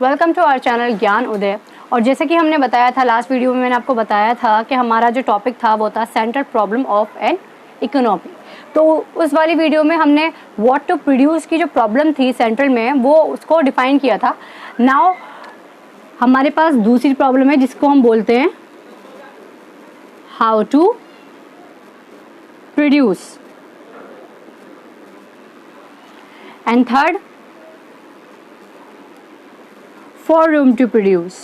Welcome to our channel ज्ञान उदय। और जैसे कि हमने बताया था लास्ट वीडियो में, मैंने आपको बताया था कि हमारा जो टॉपिक था वो था central problem of an economy. तो उस वाली वीडियो में हमने व्हाट टू प्रोड्यूस की जो प्रॉब्लम थी सेंट्रल में, वो उसको डिफाइन किया था। नाउ हमारे पास दूसरी प्रॉब्लम है जिसको हम बोलते हैं how to produce, and third for room to produce।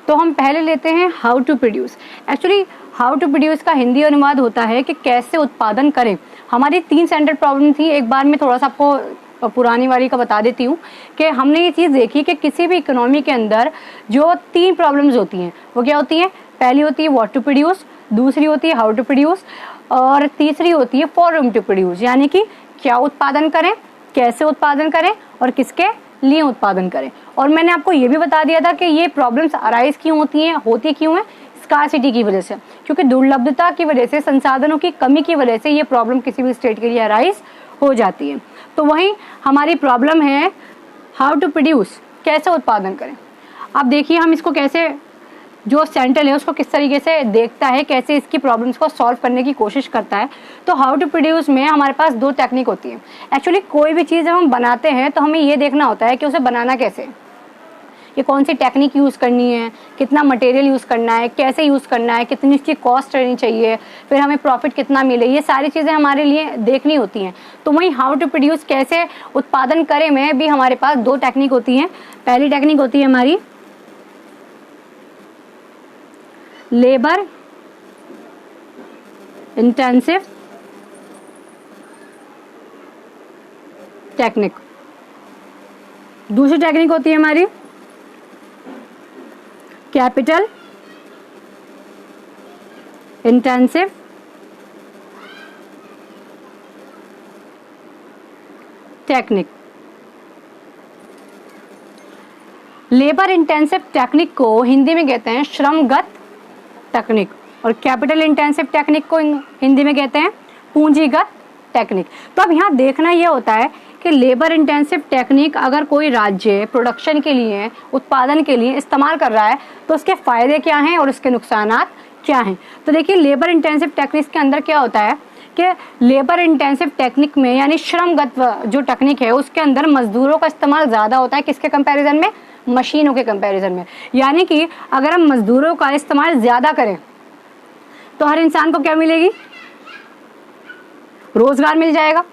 तो हम पहले लेते हैं how to produce. Actually how to produce का हिंदी अनुवाद होता है कि कैसे उत्पादन करें। हमारी 3 सेंट्रल प्रॉब्लम थी। एक बार मैं थोड़ा सा आपको पुरानी वाली का बता देती हूँ कि हमने ये चीज़ देखी कि किसी भी इकोनॉमी के अंदर जो 3 प्रॉब्लम्स होती हैं वो क्या होती हैं। पहली होती है व्हाट टू प्रोड्यूस, दूसरी होती है हाउ टू प्रोड्यूस, और तीसरी होती है फॉर रूम टू प्रोड्यूस, यानी कि क्या उत्पादन करें, कैसे उत्पादन करें और किसके लिए उत्पादन करें। और मैंने आपको ये भी बता दिया था कि ये प्रॉब्लम्स अराइज क्यों होती क्यों है, स्कार्सिटी की वजह से, क्योंकि दुर्लभता की वजह से, संसाधनों की कमी की वजह से ये प्रॉब्लम किसी भी स्टेट के लिए अराइज हो जाती है। तो वहीं हमारी प्रॉब्लम है हाउ टू प्रोड्यूस, कैसे उत्पादन करें। अब देखिए हम इसको कैसे, जो सेंट्रल है उसको किस तरीके से देखता है, कैसे इसकी प्रॉब्लम्स को सॉल्व करने की कोशिश करता है। तो हाउ टू प्रोड्यूस में हमारे पास 2 टेक्निक होती है। एक्चुअली कोई भी चीज़ जब हम बनाते हैं तो हमें ये देखना होता है कि उसे बनाना कैसे, ये कौन सी टेक्निक यूज़ करनी है, कितना मटेरियल यूज़ करना है, कैसे यूज़ करना है, कितनी इसकी कॉस्ट रहनी चाहिए, फिर हमें प्रॉफिट कितना मिले, ये सारी चीज़ें हमारे लिए देखनी होती हैं। तो वहीं हाउ टू प्रोड्यूस, कैसे उत्पादन करें में भी हमारे पास 2 टेक्निक होती हैं। पहली टेक्निक होती है हमारी लेबर इंटेंसिव टेक्निक, दूसरी टेक्निक होती है हमारी capital intensive technique. Labour intensive technique को हिंदी में कहते हैं श्रमगत टेक्निक, और कैपिटल इंटेंसिव टेक्निक को हिंदी में कहते हैं पूंजीगत टेक्निक। तो अब यहाँ देखना यह होता है कि लेबर इंटेंसिव टेक्निक अगर कोई राज्य प्रोडक्शन के लिए, उत्पादन के लिए इस्तेमाल कर रहा है तो उसके फायदे क्या हैं और उसके नुकसानात क्या हैं। तो देखिए लेबर इंटेंसिव टेक्निक के अंदर क्या होता है कि लेबर इंटेंसिव टेक्निक में, यानी श्रमगत जो टेक्निक है उसके अंदर मजदूरों का इस्तेमाल ज़्यादा होता है। किसके कंपैरिजन में? मशीनों के कंपैरिजन में। यानी कि अगर हम मजदूरों का इस्तेमाल ज़्यादा करें तो हर इंसान को क्या मिलेगी? रोजगार मिल जाएगा।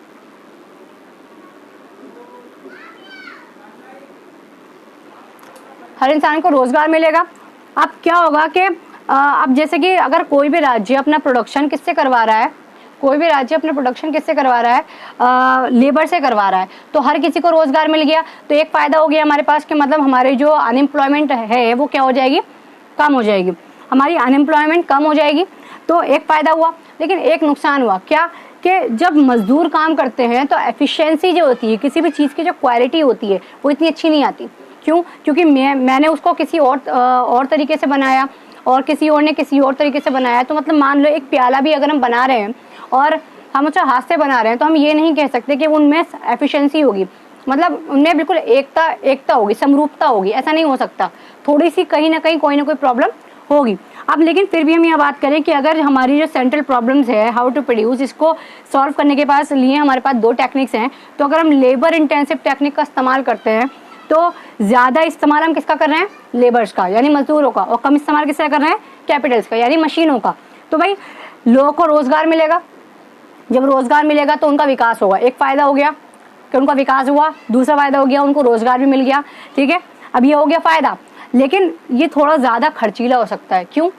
हर इंसान को रोजगार मिलेगा। अब क्या होगा कि अब जैसे कि अगर कोई भी राज्य अपना प्रोडक्शन किससे करवा रहा है, कोई भी राज्य अपना प्रोडक्शन किससे करवा रहा है, लेबर से करवा रहा है, तो हर किसी को रोजगार मिल गया। तो एक फायदा हो गया हमारे पास कि मतलब हमारे जो अनएम्प्लॉयमेंट है वो क्या हो जाएगी? कम हो जाएगी। हमारी अनएम्प्लॉयमेंट कम हो जाएगी, तो एक फायदा हुआ। लेकिन एक नुकसान हुआ, क्या कि जब मजदूर काम करते हैं तो एफिशिएंसी जो होती है, किसी भी चीज़ की जो क्वालिटी होती है वो इतनी अच्छी नहीं आती। क्यों? क्योंकि मैंने उसको किसी और तरीके से बनाया और किसी और ने किसी और तरीके से बनाया। तो मतलब मान लो एक प्याला भी अगर हम बना रहे हैं और हम उसे हाथ से बना रहे हैं तो हम ये नहीं कह सकते कि उनमें एफिशिएंसी होगी, मतलब उनमें बिल्कुल एकता होगी, समरूपता होगी, ऐसा नहीं हो सकता। थोड़ी सी कहीं ना कहीं कोई ना कोई प्रॉब्लम होगी। अब लेकिन फिर भी हम यह बात करें कि अगर हमारी जो सेंट्रल प्रॉब्लम्स है हाउ टू प्रोड्यूस, इसको सॉल्व करने के पास लिए हमारे पास 2 टेक्निक्स हैं। तो अगर हम लेबर इंटेंसिव टेक्निक का इस्तेमाल करते हैं तो ज़्यादा इस्तेमाल हम किसका कर रहे हैं? लेबर्स का, यानी मजदूरों का, और कम इस्तेमाल किसका कर रहे हैं? कैपिटल्स का, यानी मशीनों का। तो भाई लोगों को रोजगार मिलेगा। जब रोजगार मिलेगा तो उनका विकास होगा। एक फायदा हो गया कि उनका विकास हुआ, दूसरा फायदा हो गया उनको रोजगार भी मिल गया। ठीक है, अब ये हो गया फायदा। लेकिन ये थोड़ा ज़्यादा खर्चीला हो सकता है। क्यों?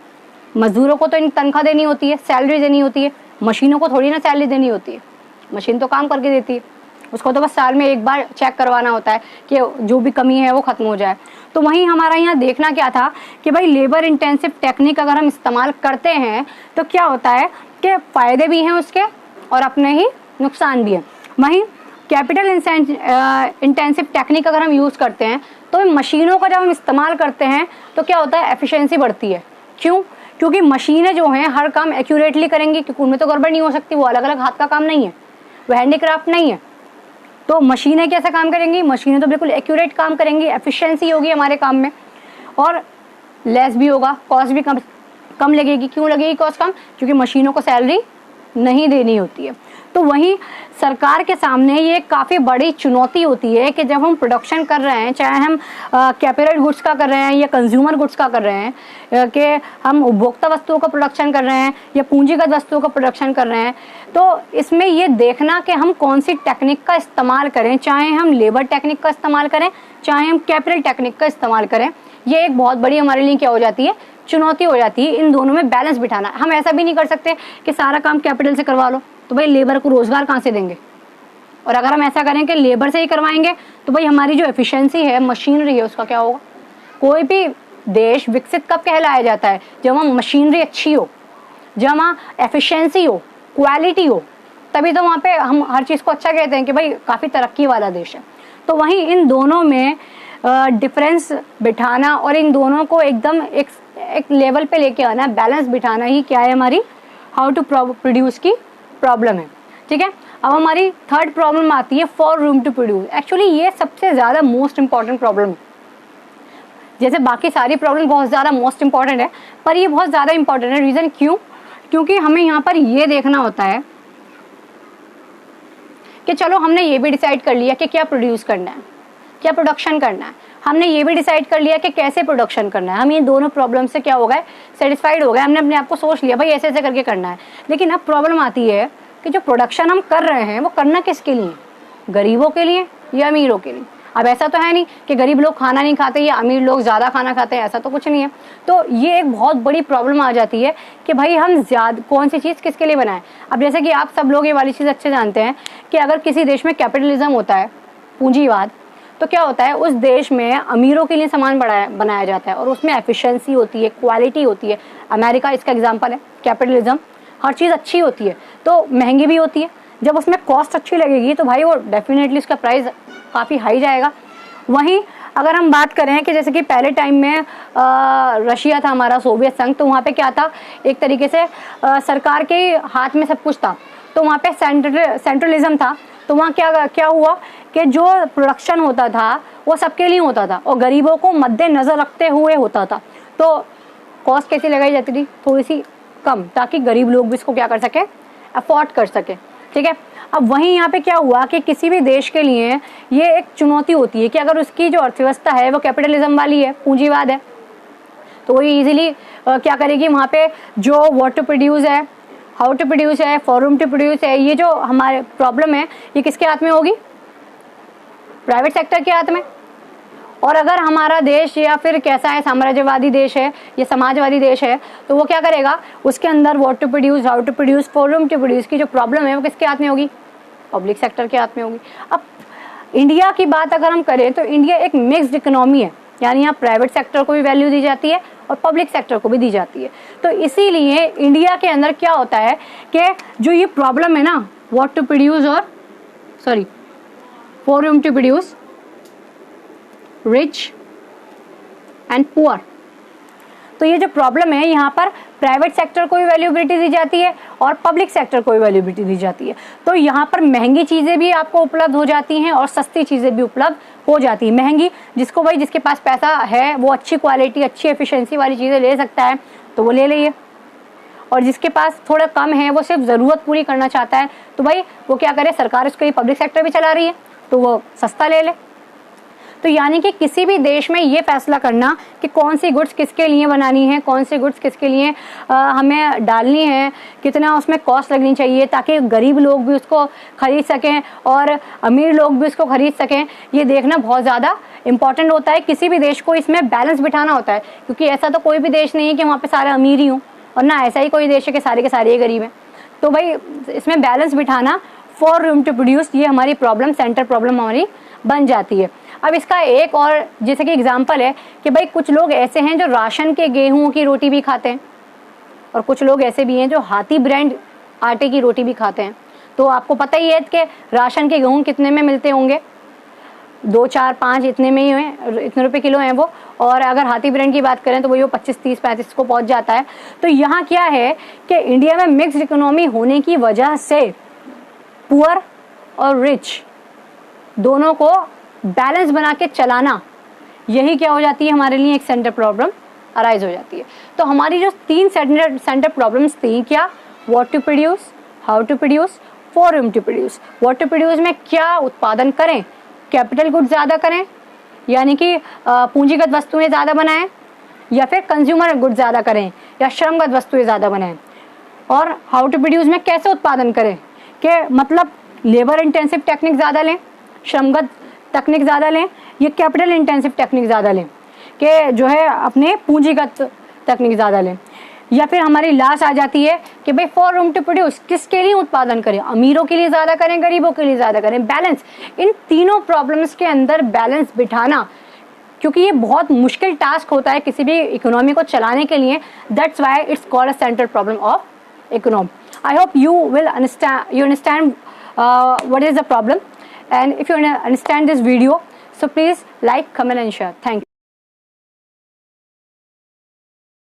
मजदूरों को तो इन तनख्वाह देनी होती है, सैलरी देनी होती है। मशीनों को थोड़ी ना सैलरी देनी होती है। मशीन तो काम करके देती है, उसको तो बस साल में एक बार चेक करवाना होता है कि जो भी कमी है वो खत्म हो जाए। तो वहीं हमारा यहाँ देखना क्या था कि भाई लेबर इंटेंसिव टेक्निक अगर हम इस्तेमाल करते हैं तो क्या होता है कि फ़ायदे भी हैं उसके और अपने ही नुकसान भी हैं। वहीं कैपिटल इंटेंसिव टेक्निक अगर हम यूज़ करते हैं तो मशीनों का जब हम इस्तेमाल करते हैं तो क्या होता है? एफिशिएंसी बढ़ती है। क्यों? क्योंकि मशीनें जो हैं हर काम एक्यूरेटली करेंगी, क्योंकि उनमें तो गड़बड़ नहीं हो सकती, वो अलग अलग हाथ का काम नहीं है, वो हैंडीक्राफ्ट नहीं है। तो मशीनें कैसा काम करेंगी, मशीनें तो बिल्कुल एक्यूरेट काम करेंगी, एफिशिएंसी होगी हमारे काम में, और लेस भी होगा, कॉस्ट भी कम लगेगी। क्यों लगेगी कॉस्ट कम? क्योंकि मशीनों को सैलरी नहीं देनी होती है। तो वहीं सरकार के सामने ये काफ़ी बड़ी चुनौती होती है कि जब हम प्रोडक्शन कर रहे हैं, चाहे हम कैपिटल गुड्स का कर रहे हैं या कंज्यूमर गुड्स का कर रहे हैं, कि हम उपभोक्ता वस्तुओं का प्रोडक्शन कर रहे हैं या पूंजीगत वस्तुओं का प्रोडक्शन कर रहे हैं, तो इसमें ये देखना कि हम कौन सी टेक्निक का इस्तेमाल करें, चाहे हम लेबर टेक्निक का इस्तेमाल करें, चाहे हम कैपिटल टेक्निक का इस्तेमाल करें, ये एक बहुत बड़ी हमारे लिए क्या हो जाती है, चुनौती हो जाती है। इन दोनों में बैलेंस बिठाना। हम ऐसा भी नहीं कर सकते कि सारा काम कैपिटल से करवा लो, तो भाई लेबर को रोजगार कहाँ से देंगे? और अगर हम ऐसा करें कि लेबर से ही करवाएंगे तो भाई हमारी जो एफिशिएंसी है, मशीनरी है, उसका क्या होगा? कोई भी देश विकसित कब कहलाया जाता है? जब वहाँ मशीनरी अच्छी हो, जब वहाँ एफिशिएंसी हो, क्वालिटी हो, तभी तो वहाँ पे हम हर चीज़ को अच्छा कहते हैं कि भाई काफ़ी तरक्की वाला देश है। तो वहीं इन दोनों में डिफरेंस बिठाना और इन दोनों को एकदम एक लेवल पे लेके आना, बैलेंस बिठाना ही क्या है हमारी हाउ टू प्रोड्यूस की प्रॉब्लम है। ठीक है, अब हमारी थर्ड प्रॉब्लम आती है for whom to produce. Actually ये सबसे ज़्यादा मोस्ट इंपॉर्टेंट प्रॉब्लम है। जैसे बाकी सारी प्रॉब्लम बहुत ज़्यादा मोस्ट इंपॉर्टेंट है, पर ये बहुत ज़्यादा इंपॉर्टेंट है। रीज़न क्यों? क्योंकि हमें यहाँ पर ये देखना होता है कि चलो हमने ये भी डिसाइड कर लिया कि क्या प्रोड्यूस करना है, क्या प्रोडक्शन करना है, हमने ये भी डिसाइड कर लिया कि कैसे प्रोडक्शन करना है। हम ये दोनों प्रॉब्लम से क्या हो गए, सेटिस्फाइड हो गए, हमने अपने आप को सोच लिया भाई ऐसे ऐसे करके करना है। लेकिन अब प्रॉब्लम आती है कि जो प्रोडक्शन हम कर रहे हैं वो करना किसके लिए? गरीबों के लिए या अमीरों के लिए? अब ऐसा तो है नहीं कि गरीब लोग खाना नहीं खाते या अमीर लोग ज़्यादा खाना खाते हैं, ऐसा तो कुछ नहीं है। तो ये एक बहुत बड़ी प्रॉब्लम आ जाती है कि भाई हम ज़्यादा कौन सी चीज़ किसके लिए बनाएं। अब जैसे कि आप सब लोग ये वाली चीज़ अच्छे जानते हैं कि अगर किसी देश में कैपिटलिज्म होता है, पूंजीवाद, तो क्या होता है, उस देश में अमीरों के लिए सामान बनाया जाता है और उसमें एफिशिएंसी होती है, क्वालिटी होती है। अमेरिका इसका एग्जांपल है। कैपिटलिज्म, हर चीज़ अच्छी होती है तो महंगी भी होती है। जब उसमें कॉस्ट अच्छी लगेगी तो भाई वो डेफिनेटली उसका प्राइस काफ़ी हाई जाएगा। वहीं अगर हम बात करें कि जैसे कि पहले टाइम में रशिया था हमारा, सोवियत संघ, तो वहाँ पे क्या था, एक तरीके से सरकार के हाथ में सब कुछ था, तो वहाँ पे सेंट्रलिज्म था। तो वहाँ क्या हुआ कि जो प्रोडक्शन होता था वो सबके लिए होता था और गरीबों को मद्देनजर रखते हुए होता था। तो कॉस्ट कैसी लगाई जाती थी? थोड़ी सी कम, ताकि गरीब लोग भी इसको क्या कर सके, अफोर्ड कर सके। ठीक है, अब वहीं यहाँ पे क्या हुआ कि किसी भी देश के लिए ये एक चुनौती होती है कि अगर उसकी जो अर्थव्यवस्था है वो कैपिटलिज्म वाली है, पूंजीवाद है, तो वो इजीली क्या करेगी, वहाँ पे जो व्हाट टू प्रोड्यूस है, हाउ टू प्रोड्यूस है, फॉर रूम टू प्रोड्यूस है, ये जो हमारे प्रॉब्लम है ये किसके हाथ में होगी? प्राइवेट सेक्टर के हाथ में। और अगर हमारा देश या फिर कैसा है, साम्राज्यवादी देश है या समाजवादी देश है, तो वो क्या करेगा, उसके अंदर what to produce, how to produce, for whom to produce की जो प्रॉब्लम है वो किसके हाथ में होगी? पब्लिक सेक्टर के हाथ में होगी। अब इंडिया की बात अगर हम करें तो इंडिया एक मिक्स्ड इकोनॉमी है, यानी यहाँ प्राइवेट सेक्टर को भी वैल्यू दी जाती है और पब्लिक सेक्टर को भी दी जाती है। तो इसीलिए इंडिया के अंदर क्या होता है कि जो ये प्रॉब्लम है ना, व्हाट टू प्रोड्यूस और for whom to produce, rich and poor, तो ये जो प्रॉब्लम है यहाँ पर प्राइवेट सेक्टर को भी वैल्यूबिलिटी दी जाती है और पब्लिक सेक्टर को भी वैल्यूबिलिटी दी जाती है। तो यहाँ पर महंगी चीज़ें भी आपको उपलब्ध हो जाती हैं और सस्ती चीज़ें भी उपलब्ध हो जाती है। महंगी जिसको भाई, जिसके पास पैसा है वो अच्छी क्वालिटी, अच्छी एफिशिएंसी वाली चीज़ें ले सकता है तो वो ले लिए, और जिसके पास थोड़ा कम है, वो सिर्फ ज़रूरत पूरी करना चाहता है, तो भाई वो क्या करे, सरकार उसको ये पब्लिक सेक्टर भी चला रही है तो वो सस्ता ले ले। तो यानी कि किसी भी देश में ये फैसला करना कि कौन सी गुड्स किसके लिए बनानी है, कौन सी गुड्स किसके लिए हमें डालनी है, कितना उसमें कॉस्ट लगनी चाहिए ताकि गरीब लोग भी उसको खरीद सकें और अमीर लोग भी उसको खरीद सकें, ये देखना बहुत ज़्यादा इंपॉर्टेंट होता है। किसी भी देश को इसमें बैलेंस बिठाना होता है, क्योंकि ऐसा तो कोई भी देश नहीं है कि वहाँ पे सारे अमीर ही हों, और ना ऐसा ही कोई देश है कि सारे के सारे गरीब हैं। तो भाई इसमें बैलेंस बिठाना, फॉर रूम टू प्रोड्यूस, ये हमारी प्रॉब्लम, सेंटर प्रॉब्लम हमारी बन जाती है। अब इसका एक और जैसे कि एग्जांपल है कि भाई कुछ लोग ऐसे हैं जो राशन के गेहूं की रोटी भी खाते हैं और कुछ लोग ऐसे भी हैं जो हाथी ब्रांड आटे की रोटी भी खाते हैं। तो आपको पता ही है कि राशन के गेहूं कितने में मिलते होंगे, 2, 4, 5 इतने में ही हैं, इतने रुपए किलो हैं वो। और अगर हाथी ब्रांड की बात करें तो वो 25, 30, 35 को पहुंच जाता है। तो यहाँ क्या है कि इंडिया में मिक्स्ड इकोनॉमी होने की वजह से पुअर और रिच दोनों को बैलेंस बना के चलाना, यही क्या हो जाती है हमारे लिए एक सेंटर प्रॉब्लम अराइज हो जाती है। तो हमारी जो 3 सेंटर प्रॉब्लम्स थी, क्या, what to produce, how to produce, for whom to produce. What to produce में क्या उत्पादन करें, कैपिटल गुड्स ज़्यादा करें, यानी कि पूंजीगत वस्तुएं ज़्यादा बनाएं, या फिर कंज्यूमर गुड्स ज़्यादा करें, या श्रमगत वस्तुएं ज़्यादा बनाएं। और हाउ टू प्रोड्यूस में कैसे उत्पादन करें, कि मतलब लेबर इंटेंसिव टेक्निक ज़्यादा लें, श्रमगत तकनीक ज़्यादा लें, या कैपिटल इंटेंसिव टेक्निक ज़्यादा लें, कि जो है अपने पूंजीगत तकनीक ज़्यादा लें। या फिर हमारी लास्ट आ जाती है कि भाई फॉर whom टू प्रोड्यूस, किसके लिए उत्पादन करें, अमीरों के लिए ज़्यादा करें, गरीबों के लिए ज़्यादा करें। बैलेंस, इन तीनों प्रॉब्लम्स के अंदर बैलेंस बिठाना, क्योंकि ये बहुत मुश्किल टास्क होता है किसी भी इकोनॉमी को चलाने के लिए। That's why it's called a central problem of economy. I hope you understand what is the problem, and if you understand this video, so please like, comment and share. Thank you.